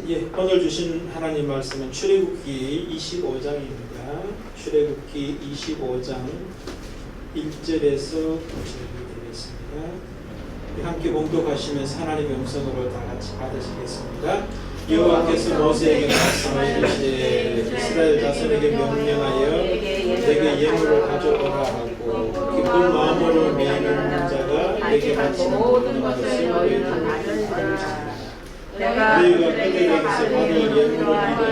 예, 오늘 주신 하나님 말씀은 출애굽기 25장입니다. 출애굽기 25장 1절에서 9절이 되겠습니다. 함께 봉독하시면서 하나님의 음성으로 다 같이 받으시겠습니다. 여호와께서 모세에게 말씀하시되 이스라엘 자손에게 명령하여 내게 예물을 가져오라 하고 기쁜 마음으로 매이는 자가 내게 바치는 모든 것을 너희는 너희가 그들에게서 받을 예물을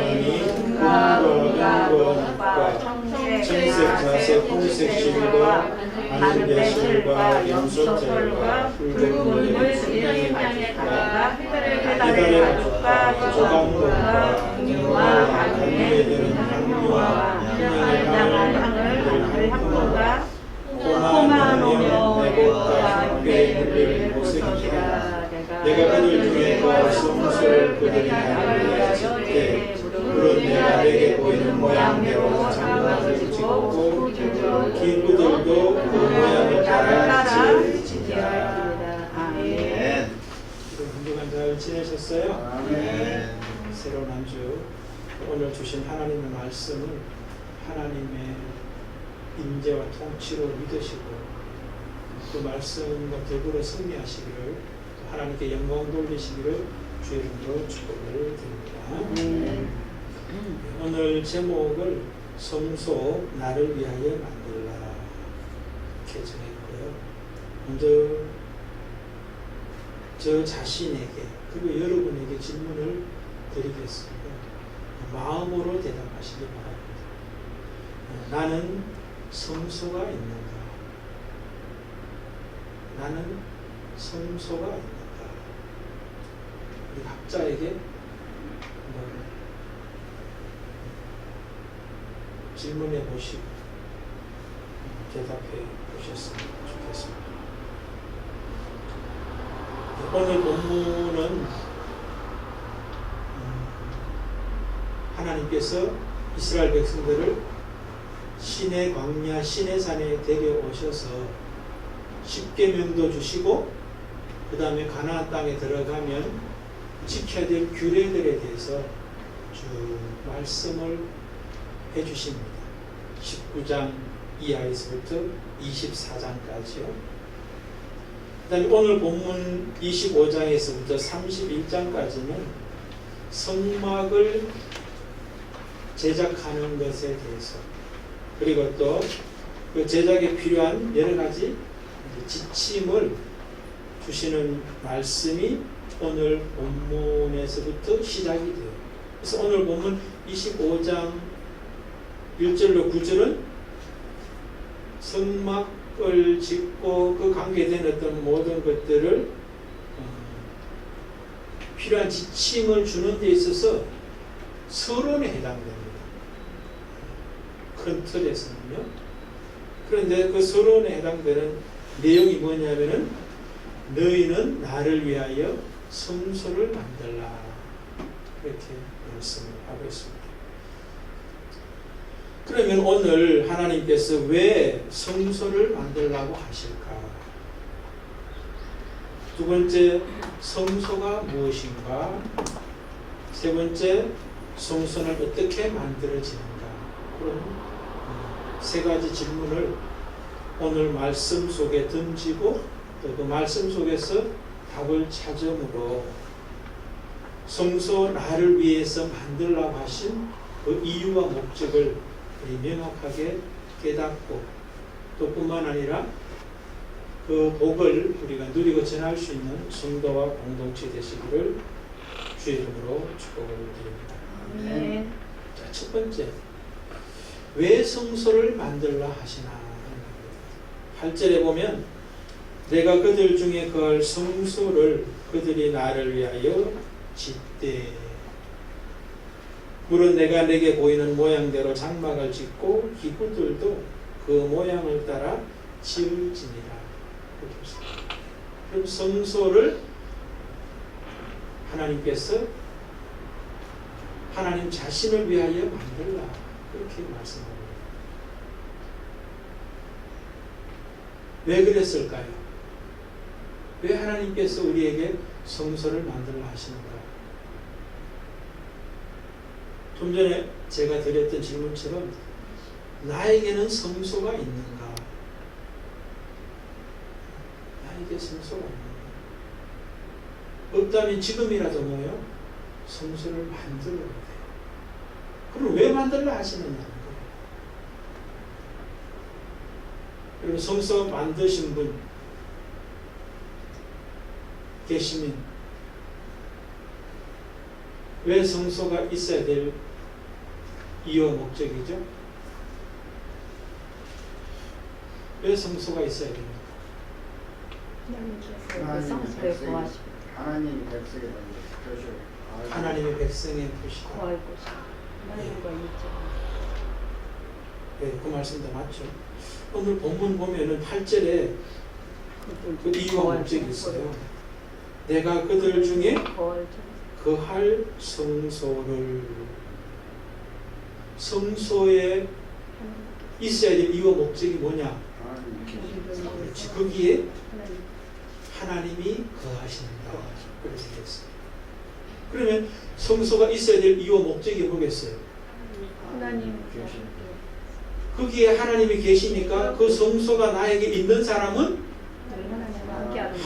이르니 금과 은과 청색, 자색, 홍색 실과 하늘 배실과 염소털과 붉은 물을 이런 땅에 가져가 이달의 가죽과 조각목과 금과 가죽에 드는 향료와 양을 향로가 포만오며 내복과 뼈에 물릴 모색이라. 내가 그들 중에 성소를 그들이 나를 칠 때 물은 내가 내게 보이는 모양대로 장막을 짓고 기구들도 그 모양을 따라 지으리라. 아멘. 한 주간 잘 지내셨어요? 아멘. 새로운 한 주 오늘 주신 하나님의 말씀은 하나님의 임재와 통치로 믿으시고 그 말씀과 덕으로 승리하시기를 하나님께 영광 돌리시기를 주의 이름으로 축복을 드립니다. 오늘 제목을 성소 나를 위하여 만들라 이렇게 정했고요. 먼저 저 자신에게 그리고 여러분에게 질문을 드리겠습니다. 마음으로 대답하시기 바랍니다. 나는 성소가 있는가? 나는 성소가 있는가? 우리 각자에게 질문해 보시고 대답해 보셨으면 좋겠습니다. 오늘 본문은 하나님께서 이스라엘 백성들을 시내 광야 시내 산에 데려오셔서 십계명도 주시고 그 다음에 가나안 땅에 들어가면 지켜야 될 규례들에 대해서 쭉 말씀을 해주십니다. 19장 이하에서부터 24장까지요. 그 다음에 오늘 본문 25장에서부터 31장까지는 성막을 제작하는 것에 대해서 그리고 또 그 제작에 필요한 여러 가지 지침을 주시는 말씀이 오늘 본문에서부터 시작이 돼요. 그래서 오늘 본문 25장 1절로 9절은 성막을 짓고 그 관계된 어떤 모든 것들을 필요한 지침을 주는 데 있어서 서론에 해당됩니다. 큰 틀에서는요. 그런데 그 서론에 해당되는 내용이 뭐냐면은 너희는 나를 위하여 성소를 만들라 이렇게 말씀을 하고 있습니다. 그러면 오늘 하나님께서 왜 성소를 만들라고 하실까? 두 번째, 성소가 무엇인가? 세 번째, 성소는 어떻게 만들어지는가? 그런 세 가지 질문을 오늘 말씀 속에 던지고 또 그 말씀 속에서 답을 찾음으로 성소 나를 위해서 만들라고 하신 그 이유와 목적을 우리 명확하게 깨닫고 또 뿐만 아니라 그 복을 우리가 누리고 전할 수 있는 성도와 공동체 되시기를 주의 이름으로 축복을 드립니다. 자, 첫 번째, 왜 성소를 만들라 하시나? 8절에 보면 내가 그들 중에 거할 성소를 그들이 나를 위하여 짓되 물은 내가 내게 보이는 모양대로 장막을 짓고 기구들도 그 모양을 따라 지을지니라. 그럼 성소를 하나님께서 하나님 자신을 위하여 만들라 그렇게 말씀합니다. 왜 그랬을까요? 왜 하나님께서 우리에게 성소를 만들라 하시는가? 좀 전에 제가 드렸던 질문처럼 나에게는 성소가 있는가? 나에게 성소가 있는가? 없다면 지금이라도 뭐요? 성소를 만들어야 돼요. 그럼 왜 만들라 하시느냐는 거예요. 그리고 성소 만드신 분 계시면 왜 성소가 있어야 될 이유와 목적이죠? 왜 성소가 있어야 됩니까? 하나님의 백성의 표시를 하나님의 백성의 표시다. 네, 그 말씀도 맞죠. 오늘 본문 보면은 8절에 그 이유와 목적이 있어요. 내가 그들 중에 거할 성소에 있어야 될 이유와 목적이 뭐냐? 그렇지, 거기에 하나님이 거하신다. 그렇게 되겠어요. 그러면 성소가 있어야 될 이유와 목적이 뭐겠어요? 거기에 하나님이 계시니까 그 성소가 나에게 있는 사람은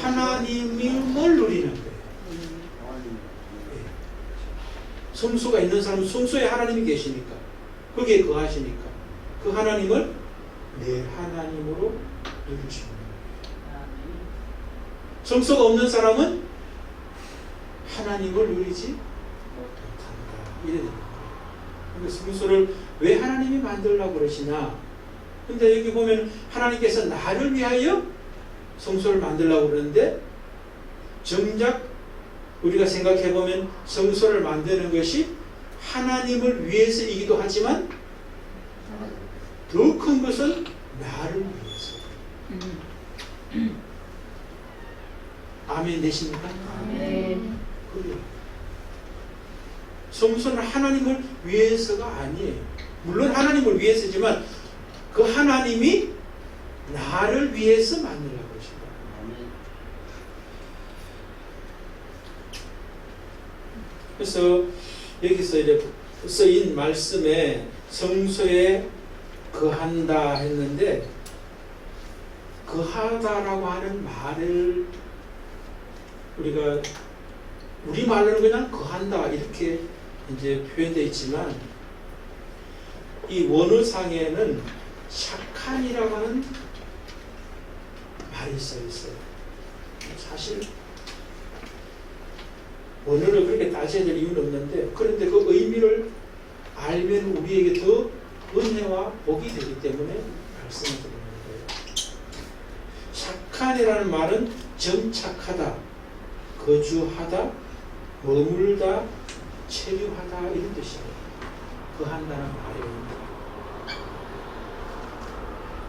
하나님을 누리는 거예요. 성소가 있는 사람은 성소에 하나님이 계시니까 거기에 거하시니까 그 하나님을 내 하나님으로 누릴 수 있는 거예요. 성소가 없는 사람은 하나님을 누리지 못한다. 이래 됩니다. 성소를 왜 하나님이 만들려고 그러시나? 근데 여기 보면 하나님께서 나를 위하여 성소를 만들려고 그러는데 정작 우리가 생각해 보면 성소를 만드는 것이 하나님을 위해서이기도 하지만 더 큰 것은 나를 위해서. 아멘 되십니까? 아멘. 그래요. 성소는 하나님을 위해서가 아니에요. 물론 하나님을 위해서지만 그 하나님이 나를 위해서 만들라고 하신다. 그래서 여기서 이제 쓰인 말씀에 성소에 거한다 했는데 거하다라고 하는 말을 우리가 우리말로는 그냥 거한다 이렇게 이제 표현되어 있지만 이 원어상에는 샤칸이라고 하는 말이 써 있어요. 사실 원어를 그렇게 따져야 될 이유는 없는데 그런데 그 의미를 알면 우리에게 더 은혜와 복이 되기 때문에 말씀을 드리는 거예요. 샤칸이라는 말은 정착하다, 거주하다, 머물다, 체류하다 이런 뜻이에요. 거한다는 말이에요.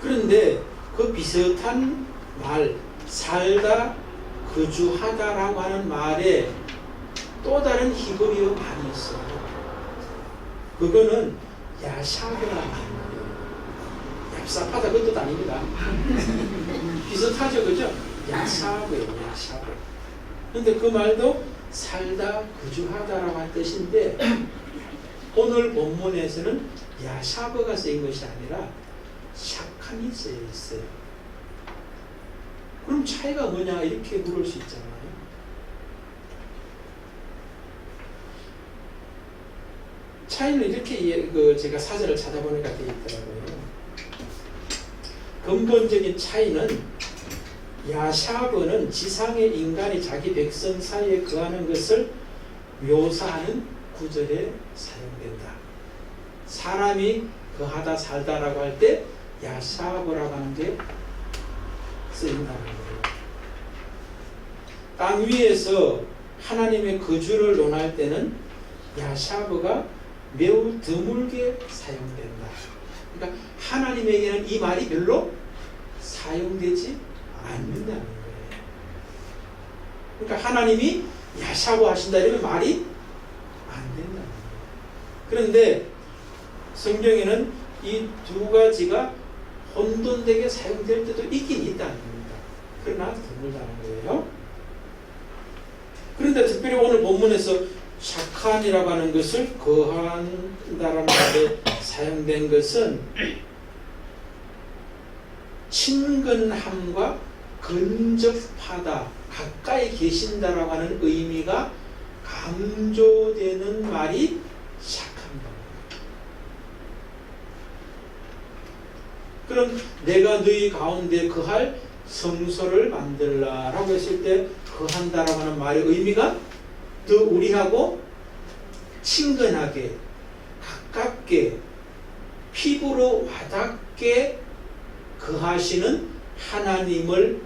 그런데 그 비슷한 말, 살다, 거주하다라고 하는 말에 또 다른 히브리어 말이 있어요. 그거는 야샤브라는 말이에요. 얍삽하다 그 뜻 아닙니다. 비슷하죠, 그죠? 야샤브예요, 야샤브. 그런데 그 말도 살다, 거주하다라고 한 뜻인데 오늘 본문에서는 야샤브가 쓰인 것이 아니라 샤칸이 쓰여 있어요. 그럼 차이가 뭐냐 이렇게 물을 수 있잖아요. 차이는 이렇게 제가 사전을 찾아보니까 되어 있더라고요. 근본적인 차이는 야샤브는 지상의 인간이 자기 백성 사이에 거하는 것을 묘사하는 구절에 사용된다. 사람이 거하다 살다라고 할 때 야샤브라고 하는 게 쓰인다는 거예요. 땅 위에서 하나님의 거주를 논할 때는 야샤브가 매우 드물게 사용된다. 그러니까 하나님에게는 이 말이 별로 사용되지 않는다는 거예요. 그러니까 하나님이 야샤브 하신다 이러면 말이 안 된다는 거예요. 그런데 성경에는 이 두 가지가 혼돈되게 사용될 때도 있긴 있다는 겁니다. 그러나 드물다는 거예요. 그런데 특별히 오늘 본문에서 착한이라고 하는 것을 거한다라는 말에 사용된 것은 친근함과 근접하다, 가까이 계신다라고 하는 의미가 강조되는 말이 착합니다. 그럼 내가 너희 가운데 거할 성소를 만들라라고 했을 때 거한다라고 하는 말의 의미가 더 우리하고 친근하게, 가깝게, 피부로 와닿게 거하시는 하나님을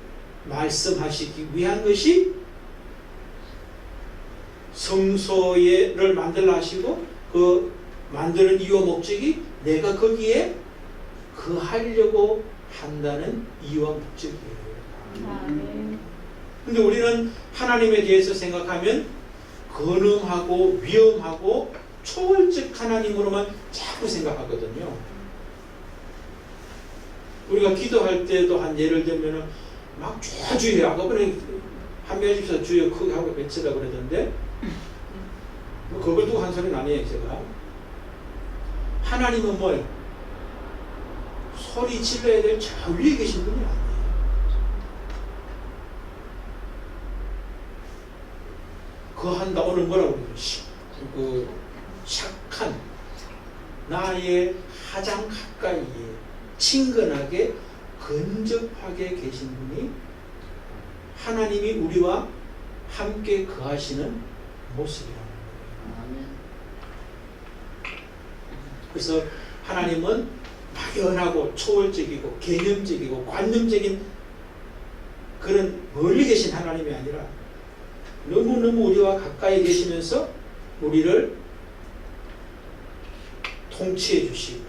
말씀하시기 위한 것이 성소를 만들라 하시고 그 만드는 이유 목적이 내가 거기에 거하려고 한다는 이유와 목적이에요. 근데 우리는 하나님에 대해서 생각하면 근엄하고 위엄하고 초월적 하나님으로만 자꾸 생각하거든요. 우리가 기도할 때도 한 예를 들면은 막 주여 아까 그래 한명의 집사 주여 크게 하고 외치라 그러던데 뭐 그걸 두고 한 소리는 아니에요. 제가 하나님은 뭐예요? 소리 질러야 될 저 위에 계신 분이 아니에요. 거한다 오늘 뭐라고 그러죠? 그 착한 나의 가장 가까이에 친근하게 근접하게 계신 분이 하나님이 우리와 함께 거하시는 모습이라는 거예요. 그래서 하나님은 막연하고 초월적이고 개념적이고 관념적인 그런 멀리 계신 하나님이 아니라 너무너무 우리와 가까이 계시면서 우리를 통치해 주시고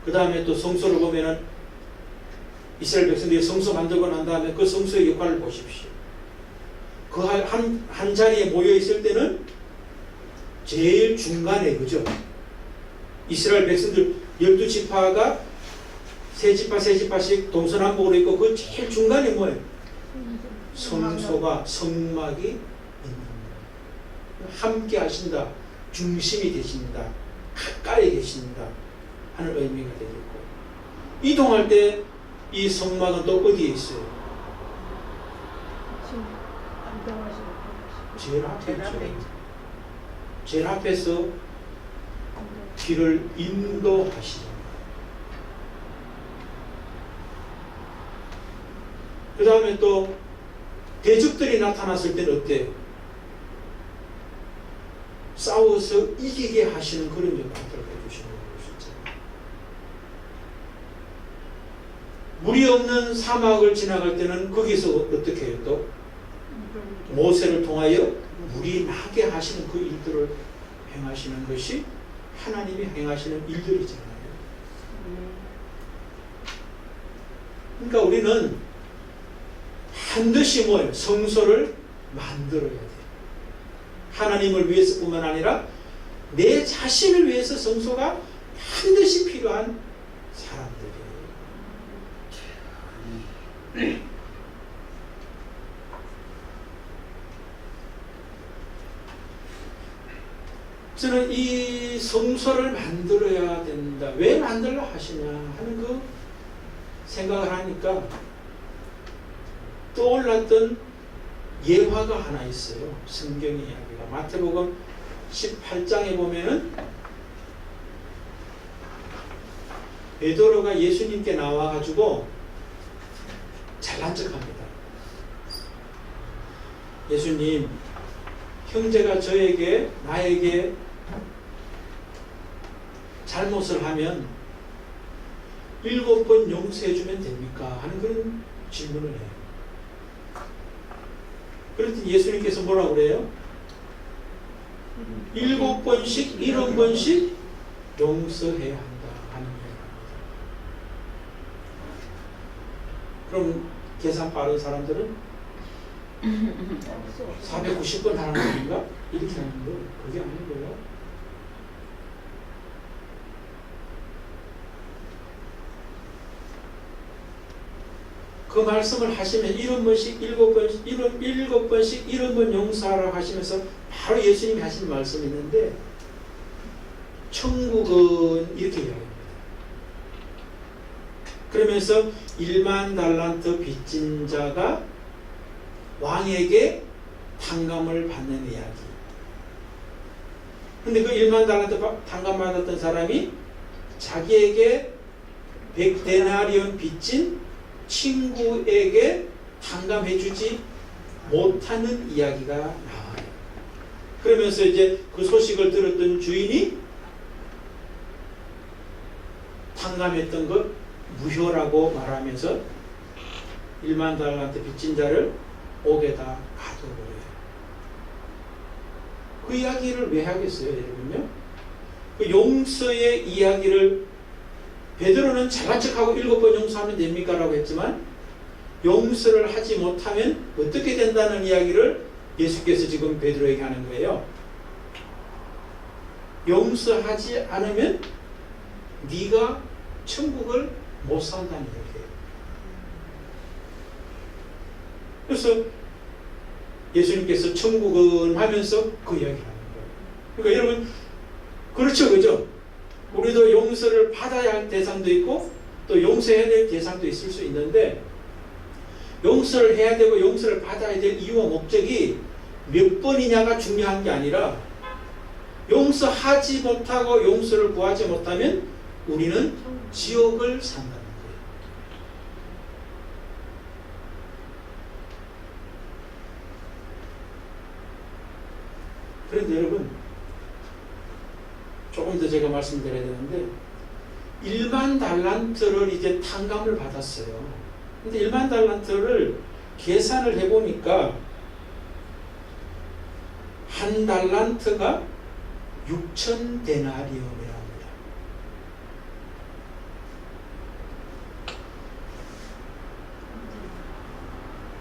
그 다음에 또 성소를 보면은 이스라엘 백성들이 성소 만들고 난 다음에 그 성소의 역할을 보십시오. 그 한 자리에 모여 있을 때는 제일 중간에 그죠? 이스라엘 백성들 12지파가 세 지파씩 동서남북으로 있고 그 제일 중간에 뭐예요? 성소가 성막이 있는 거예요. 함께 하신다. 중심이 되신다. 가까이 계신다. 하는 의미가 되겠고 이동할 때 이 성막은 또 어디에 있어요? 제일 앞에 있죠. 제일 앞에서 길을 인도하시는 그 다음에 또 대적들이 나타났을 때는 어때요? 싸워서 이기게 하시는 그런 역할을 해주시는 거예요. 물이 없는 사막을 지나갈 때는 거기서 어떻게 해요? 또 모세를 통하여 물이 나게 하시는 그 일들을 행하시는 것이 하나님이 행하시는 일들이잖아요. 그러니까 우리는 반드시 뭐예요? 성소를 만들어야 돼요. 하나님을 위해서뿐만 아니라 내 자신을 위해서 성소가 반드시 필요한 사람들이에요. 저는 이 성소를 만들어야 된다. 왜 만들라 하시냐 하는 그 생각을 하니까 떠올랐던 예화가 하나 있어요. 성경의 이야기가. 마태복음 18장에 보면은 베드로가 예수님께 나와가지고 잘난 척합니다. 예수님, 형제가 나에게 잘못을 하면 7번 용서해주면 됩니까? 하는 그런 질문을 해요. 그랬더니 예수님께서 뭐라고 그래요? 7번씩 70번씩 용서해야 한다 하는 거예요. 그럼 계산 빠른 사람들은 490번 하는 겁니까? 이렇게 하는 거예요. 그게 아닌 거예요. 그 말씀을 하시면 7번씩 7번씩 7번씩 70번 용서하라고 하시면서 바로 예수님이 하신 말씀이 있는데 천국은 이렇게 이야기합니다. 그러면서 1만 달란트 빚진 자가 왕에게 탕감을 받는 이야기. 근데 그 1만 달란트 탕감 받았던 사람이 자기에게 100데나리온 빚진 친구에게 탕감해 주지 못하는 이야기가 나와요. 그러면서 이제 그 소식을 들었던 주인이 탕감했던 것 무효라고 말하면서 1만 달란트 빚진 자를 옥에다 가둬버려요. 그 이야기를 왜 하겠어요, 여러분요? 그 용서의 이야기를 베드로는 잘난 척하고 7번 용서하면 됩니까? 라고 했지만 용서를 하지 못하면 어떻게 된다는 이야기를 예수께서 지금 베드로에게 하는 거예요. 용서하지 않으면 네가 천국을 못 산다는 얘기예요. 그래서 예수님께서 천국은 하면서 그 이야기를 하는 거예요. 그러니까 여러분 그렇죠, 그죠? 우리도 용서를 받아야 할 대상도 있고 또 용서해야 될 대상도 있을 수 있는데 용서를 해야 되고 용서를 받아야 될 이유와 목적이 몇 번이냐가 중요한 게 아니라 용서하지 못하고 용서를 구하지 못하면 우리는 지옥을 산다는 거예요. 그런데 여러분 조금 더 제가 말씀드려야 되는데 1만 달란트를 이제 탕감을 받았어요. 근데 1만 달란트를 계산을 해보니까 한 달란트가 6천 데나리온이랍니다.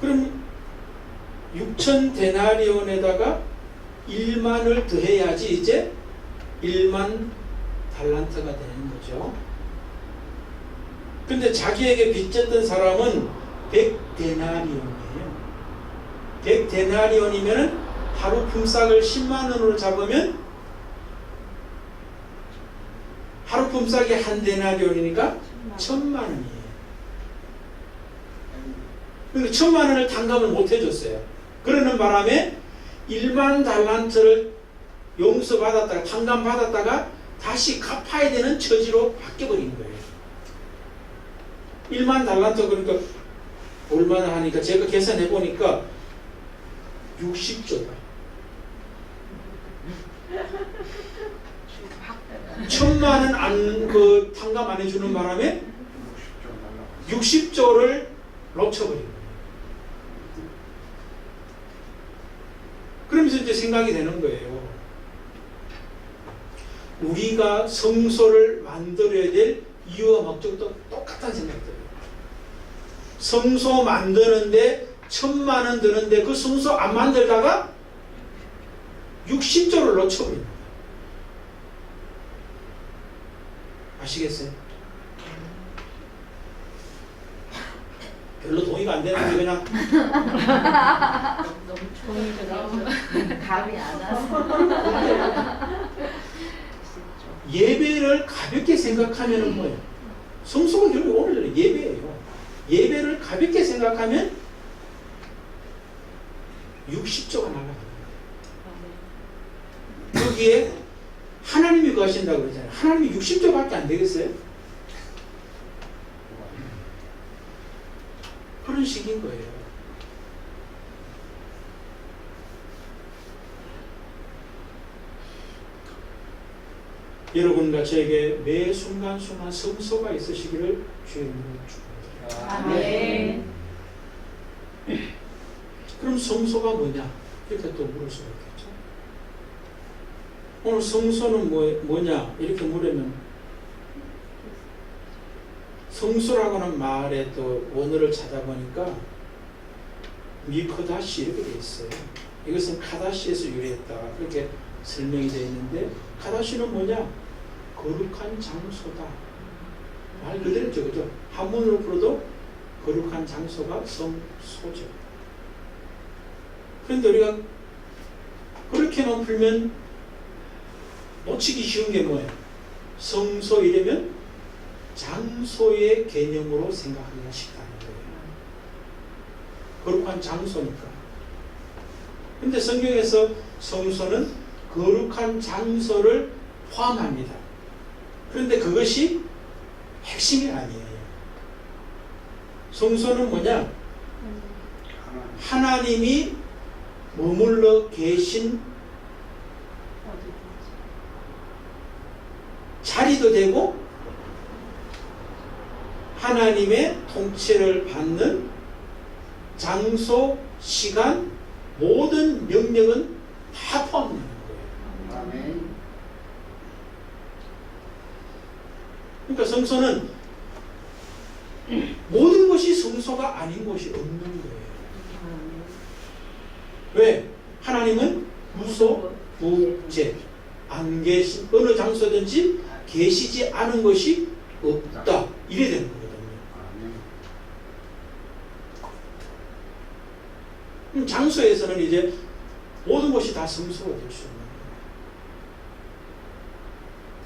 그럼 6천 데나리온에다가 1만을 더해야지 이제 1만 달란트가 되는 거죠. 근데 자기에게 빚졌던 사람은 100데나리온이에요. 100데나리온이면 하루 품삯을 10만 원으로 잡으면 하루 품삯이 한 데나리온이니까 1000만 원이에요. 그러니까 1000만 원을 탕감을 못 해줬어요. 그러는 바람에 1만 달란트를 용서받았다가 탕감받았다가 다시 갚아야 되는 처지로 바뀌어버린 거예요. 1만 달란트 그러니까 얼마나 하니까 제가 계산해 보니까 60조다. 1000만 원 그 탕감 안 해주는 바람에 60조를 놓쳐버린 거예요. 그러면서 이제 생각이 되는 거예요. 우리가 성소를 만들어야 될 이유와 목적도 똑같은 생각들이에요. 성소 만드는데 1000만 원 드는데 그 성소 안 만들다가 60조를 놓쳐버립니다. 아시겠어요? 별로 동의가 안 되는데 그냥 너무 감이 안 와서 예배를 가볍게 생각하면 뭐예요? 성소가 결국 오늘 예배예요. 예배를 가볍게 생각하면 60조가 날아갑니다. 여기에 하나님이 거하신다고 그러잖아요. 하나님이 60조밖에 안 되겠어요? 그런 식인 거예요. 여러분과 저에게 매 순간순간 성소가 있으시기를 주의 이름으로 축복합니다. 아멘. 그럼 성소가 뭐냐? 이렇게 또 물을 수가 있겠죠. 오늘 성소는 뭐냐? 이렇게 물으면 성소라고 하는 말에 또 원어를 찾아보니까 미코다시 이렇게 되어 있어요. 이것은 카다시에서 유래했다. 그렇게 설명이 되어 있는데 카다시는 뭐냐? 거룩한 장소다. 말 그대로죠. 그죠? 한문으로 풀어도 거룩한 장소가 성소죠. 그런데 우리가 그렇게 그렇게만 풀면 놓치기 쉬운 게 뭐예요? 성소 이러면 장소의 개념으로 생각하기가 쉽다는 거예요. 거룩한 장소니까. 근데 성경에서 성소는 거룩한 장소를 포함합니다. 그런데 그것이 핵심이 아니에요. 성소는 뭐냐? 하나님이 머물러 계신 자리도 되고 하나님의 통치를 받는 장소, 시간, 모든 명령은 다 포함되는 거예요. 아멘. 그러니까 성소는 모든 것이 성소가 아닌 것이 없는 거예요. 왜? 하나님은 무소부재, 안 계신 어느 장소든지 계시지 않은 것이 없다. 이래 되는 거거든요. 아멘. 장소에서는 이제 모든 것이 다 성소가 될 수 있는 거예요.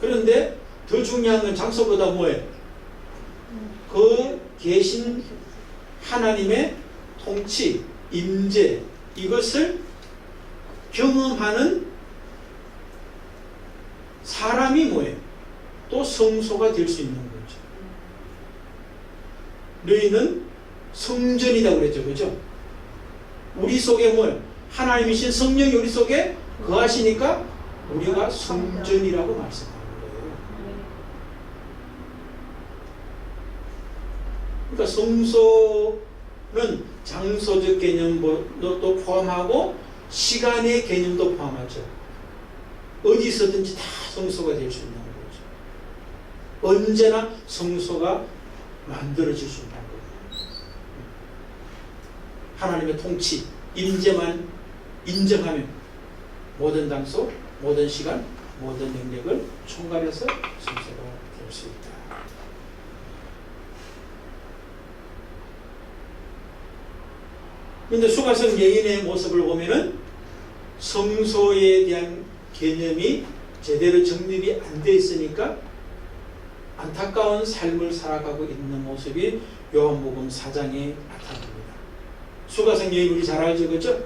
그런데 더 중요한 건 장소보다 뭐예요? 그 계신 하나님의 통치, 임재, 이것을 경험하는 사람이 뭐예요? 또 성소가 될 수 있는 거죠. 너희는 성전이다 그랬죠, 그죠? 우리 속에 뭐예요? 하나님이신 성령이 우리 속에 거하시니까 우리가 성전이라고 말씀하는 거예요. 그러니까 성소는 장소적 개념도 포함하고 시간의 개념도 포함하죠. 어디서든지 다 성소가 될 수 있는 거죠. 언제나 성소가 만들어질 수 있는 거예요. 하나님의 통치, 임재만 인정하면 모든 장소, 모든 시간, 모든 영역을 총괄해서 성소가 될 수 있다. 그런데 수가성 여인의 모습을 보면은 성소에 대한 개념이 제대로 정립이 안 돼 있으니까 안타까운 삶을 살아가고 있는 모습이 요한복음 4장에 나타납니다. 수가성 여인 우리 잘 알죠, 그렇죠?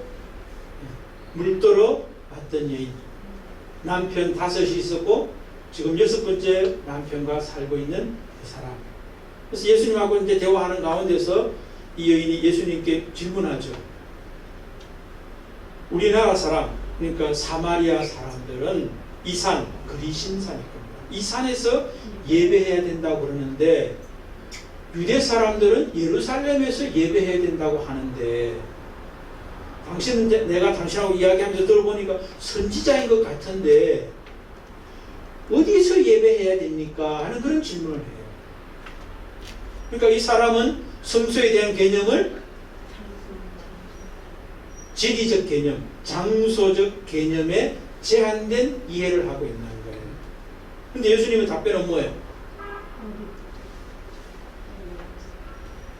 물도로 왔던 여인, 남편 5이 있었고 지금 6번째 남편과 살고 있는 그 사람. 그래서 예수님하고 이제 대화하는 가운데서 이 여인이 예수님께 질문하죠. 우리나라 사람, 그러니까 사마리아 사람들은 이 산, 그리신산일 겁니다. 이 산에서 예배해야 된다고 그러는데 유대 사람들은 예루살렘에서 예배해야 된다고 하는데 당신은 내가 당신하고 이야기하면서 들어보니까 선지자인 것 같은데 어디서 예배해야 됩니까? 하는 그런 질문을 해요. 그러니까 이 사람은 성소에 대한 개념을 지리적 개념, 장소적 개념에 제한된 이해를 하고 있는 거예요. 근데 예수님의 답변은 뭐예요?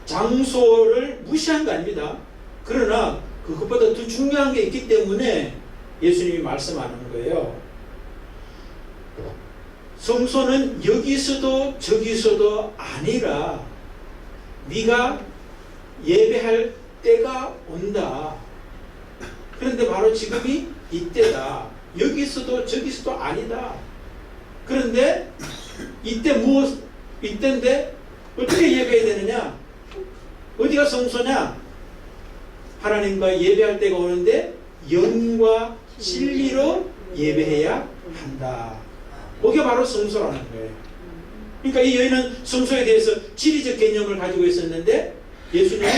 장소를 무시한 거 아닙니다. 그러나 그것보다 더 중요한 게 있기 때문에 예수님이 말씀하는 거예요. 성소는 여기서도 저기서도 아니라 네가 예배할 때가 온다. 그런데 바로 지금이 이때다. 여기서도 저기서도 아니다. 그런데 이때인데 어떻게 예배해야 되느냐? 어디가 성소냐? 하나님과 예배할 때가 오는데 영과 진리로 예배해야 한다. 그게 바로 성소라는 거예요. 그러니까 이 여인은 성소에 대해서 지리적 개념을 가지고 있었는데 예수님은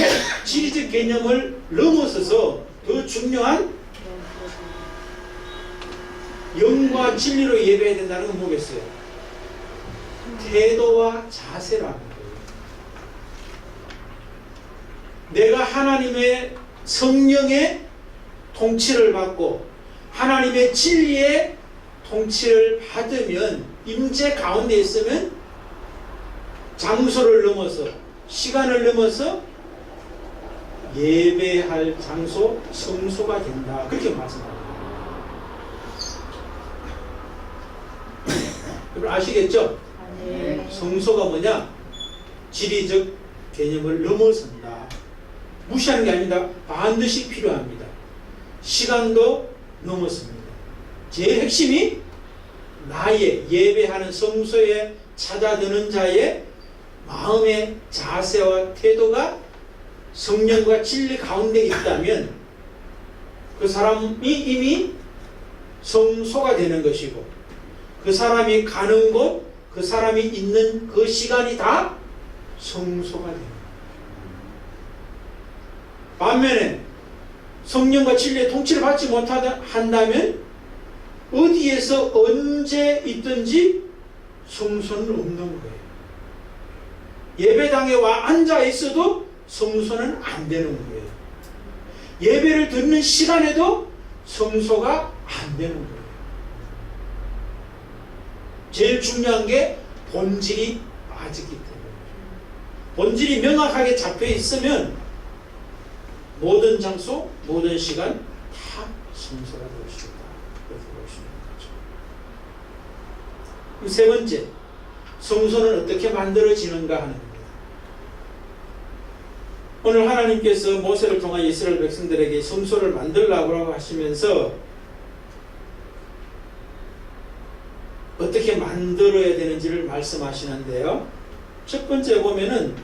지리적 개념을 넘어서서 더 중요한 영과 진리로 예배해야 된다는 건 뭐겠어요? 태도와 자세라는 거예요. 내가 하나님의 성령의 통치를 받고 하나님의 진리의 통치를 받으면 임재 가운데 있으면 장소를 넘어서 시간을 넘어서 예배할 장소 성소가 된다. 그렇게 말씀합니다. 여러분 아시겠죠? 네. 성소가 뭐냐? 지리적 개념을 넘어선다. 무시하는 게 아닙니다. 반드시 필요합니다. 시간도 넘었습니다. 제일 핵심이 나의 예배하는 성소에 찾아드는 자의 마음의 자세와 태도가 성령과 진리 가운데 있다면 그 사람이 이미 성소가 되는 것이고 그 사람이 가는 곳, 그 사람이 있는 그 시간이 다 성소가 됩니다. 반면에 성령과 진리의 통치를 받지 못한다면 어디에서 언제 있든지 성소는 없는 거예요. 예배당에 와 앉아 있어도 성소는 안 되는 거예요. 예배를 듣는 시간에도 성소가 안 되는 거예요. 제일 중요한 게 본질이 빠지기 때문에. 본질이 명확하게 잡혀 있으면 모든 장소, 모든 시간 다 성소가 될 수 있다. 그렇게 볼 수 있는 거죠. 세 번째, 성소는 어떻게 만들어지는가 하는 겁니다. 오늘 하나님께서 모세를 통한 이스라엘 백성들에게 성소를 만들라고 하시면서 어떻게 만들어야 되는지를 말씀하시는데요. 첫 번째 보면은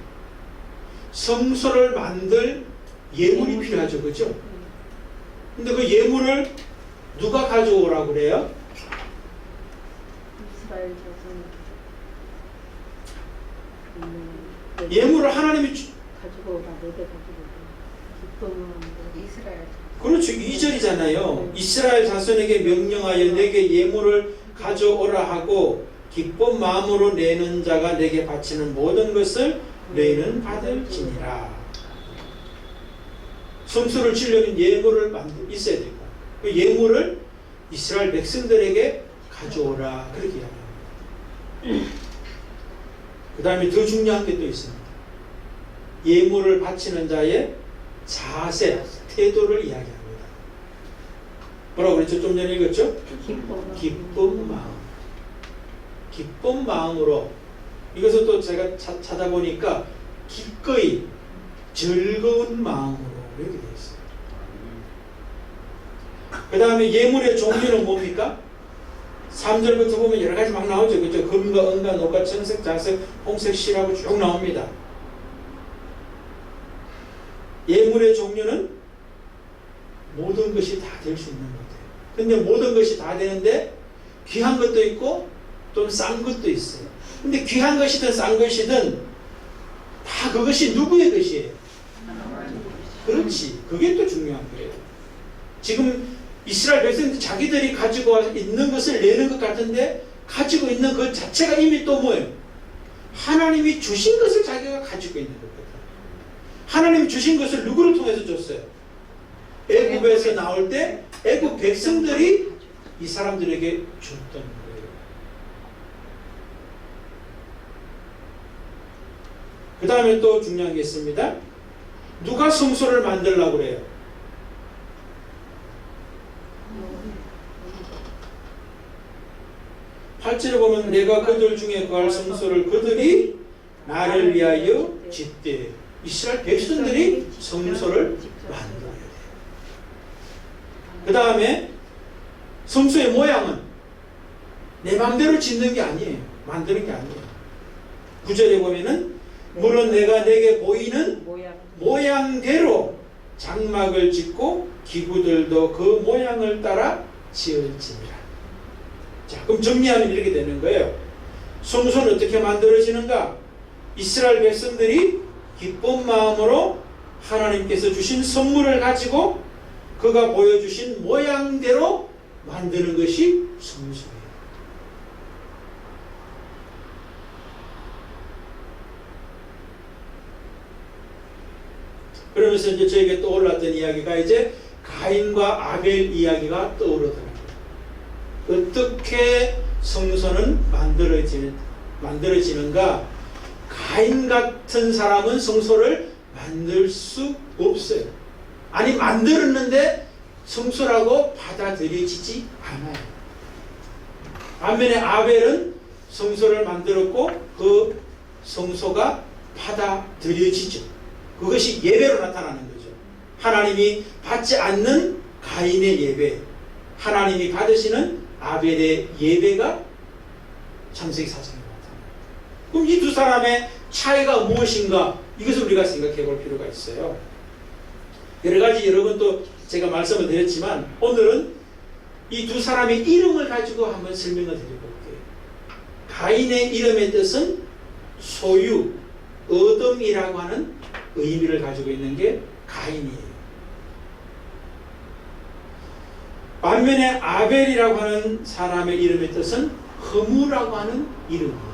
성소를 만들 예물이 필요하죠. 그죠? 근데 그 예물을 누가 가져오라고 그래요? 이스라엘 자손. 예물을 하나님이 가지고 오라. 내게 가지고 오라. 기쁨으로 이스라엘. 그렇죠. 2절이잖아요. 이스라엘 자손에게 명령하여 내게 예물을 가져오라 하고 기쁜 마음으로 내는 자가 내게 바치는 모든 것을 너희는 받을지니라. 성소를 지으려면 예물을 있어야 되고 그 예물을 이스라엘 백성들에게 가져오라 그렇게 이야기합니다. 그 다음에 더 중요한 게 또 있습니다. 예물을 바치는 자의 자세, 태도를 이야기합니다. 뭐라고 그랬죠? 좀 전에 읽었죠? 기쁜 마음. 기쁜 마음으로. 이것을 또 제가 찾아보니까 기꺼이 즐거운 마음으로 이렇게 되어 있어요. 그 다음에 예물의 종류는 뭡니까? 3절부터 보면 여러 가지 막 나오죠. 그죠? 금과 은과 녹과 청색, 자색, 홍색, 실하고 쭉 나옵니다. 예물의 종류는 모든 것이 다 될 수 있는 것 같아요. 근데 모든 것이 다 되는데 귀한 것도 있고 좀 싼 것도 있어요. 근데 귀한 것이든 싼 것이든 다 그것이 누구의 것이에요? 그렇지. 그게 또 중요한 거예요. 지금 이스라엘 백성들 자기들이 가지고 있는 것을 내는 것 같은데 가지고 있는 것 자체가 이미 또 뭐예요? 하나님이 주신 것을 자기가 가지고 있는 것 같아요. 하나님이 주신 것을 누구를 통해서 줬어요? 애굽에서 나올 때 애굽 백성들이 이 사람들에게 줬던 거예요. 그 다음에 또 중요한 게 있습니다. 누가 성소를 만들려고 그래요? 팔 8절에 보면 내가 그들 중에 구할 성소를 그들이 나를 위하여 짓되 이스라엘 백성들이 성소를 만들어야 돼요. 그 다음에 성소의 모양은 내 마음대로 짓는 게 아니에요. 만드는 게 아니에요. 9절에 보면은 물은 내가 내게 보이는 모양대로 장막을 짓고 기구들도 그 모양을 따라 지을지니라. 자, 그럼 정리하면 이렇게 되는 거예요. 성소는 어떻게 만들어지는가? 이스라엘 백성들이 기쁜 마음으로 하나님께서 주신 선물을 가지고 그가 보여주신 모양대로 만드는 것이 성소예요. 그러면서 이제 저에게 떠올랐던 이야기가 이제 가인과 아벨 이야기가 떠오르더라고요. 어떻게 성소는 만들어지는가? 가인 같은 사람은 성소를 만들 수 없어요. 아니 만들었는데 성소라고 받아들여지지 않아요. 반면에 아벨은 성소를 만들었고 그 성소가 받아들여지죠. 그것이 예배로 나타나는 거죠. 하나님이 받지 않는 가인의 예배, 하나님이 받으시는 아벨의 예배가 창세기 4장에 나타납니다. 그럼 이 두 사람의 차이가 무엇인가? 이것을 우리가 생각해 볼 필요가 있어요. 여러 가지 여러 번 또 제가 말씀을 드렸지만 오늘은 이 두 사람의 이름을 가지고 한번 설명을 드려볼게요. 가인의 이름의 뜻은 소유, 얻음이라고 하는 의미를 가지고 있는 게 가인이에요. 반면에 아벨이라고 하는 사람의 이름의 뜻은 허무라고 하는 이름이에요.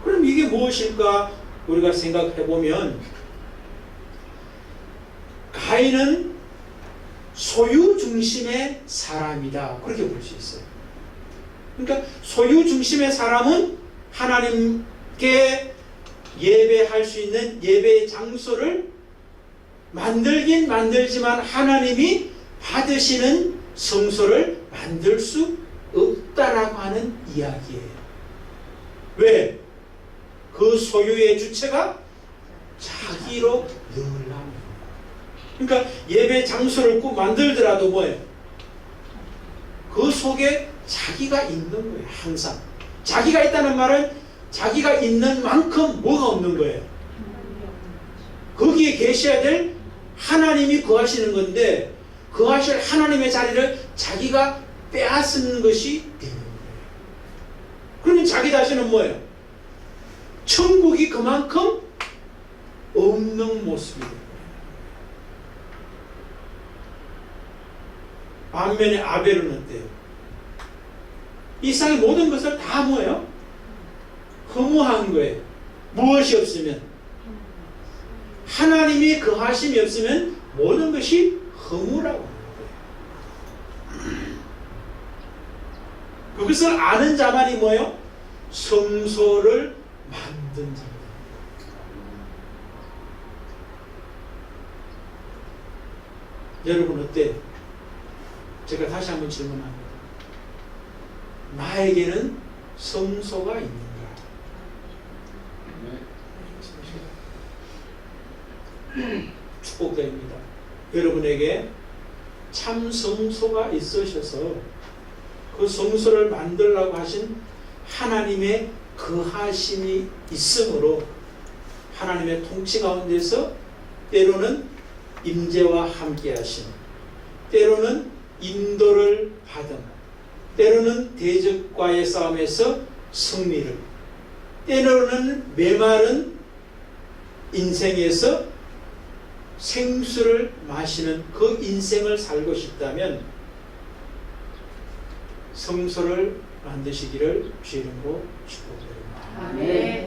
그럼 이게 무엇일까? 우리가 생각해 보면 가인은 소유 중심의 사람이다. 그렇게 볼 수 있어요. 그러니까 소유 중심의 사람은 하나님께 예배할 수 있는 예배의 장소를 만들긴 만들지만 하나님이 받으시는 성소를 만들 수 없다라고 하는 이야기예요. 왜? 그 소유의 주체가 자기로 늘어납니다. 그러니까 예배 장소를 꼭 만들더라도 뭐예요? 그 속에 자기가 있는 거예요. 항상. 자기가 있다는 말은 자기가 있는 만큼 뭐가 없는 거예요? 거기에 계셔야 될 하나님이 거하시는 건데 거하실 하나님의 자리를 자기가 빼앗은 것이 되는 거예요. 그러면 자기 자신은 뭐예요? 천국이 그만큼 없는 모습이 돼요. 반면에 아벨은 어때요? 이 세상의 모든 것을 다 뭐예요? 허무한 거예요. 무엇이 없으면? 하나님이 거하심이 없으면 모든 것이 허무라고 하는 거예요. 그것을 아는 자만이 뭐예요? 성소를 만든 자입니다. 여러분 어때요? 제가 다시 한번 질문합니다. 나에게는 성소가 있는가? 축복드립니다. 여러분에게 참 성소가 있으셔서 그 성소를 만들라고 하신 하나님의 거하심이 있으므로 하나님의 통치 가운데서 때로는 임재와 함께 하심, 때로는 인도를 받음, 때로는 대적과의 싸움에서 승리를, 때로는 메마른 인생에서 생수를 마시는 그 인생을 살고 싶다면 성소를 만드시기를 주의 이름으로 축복드립니다. 아멘.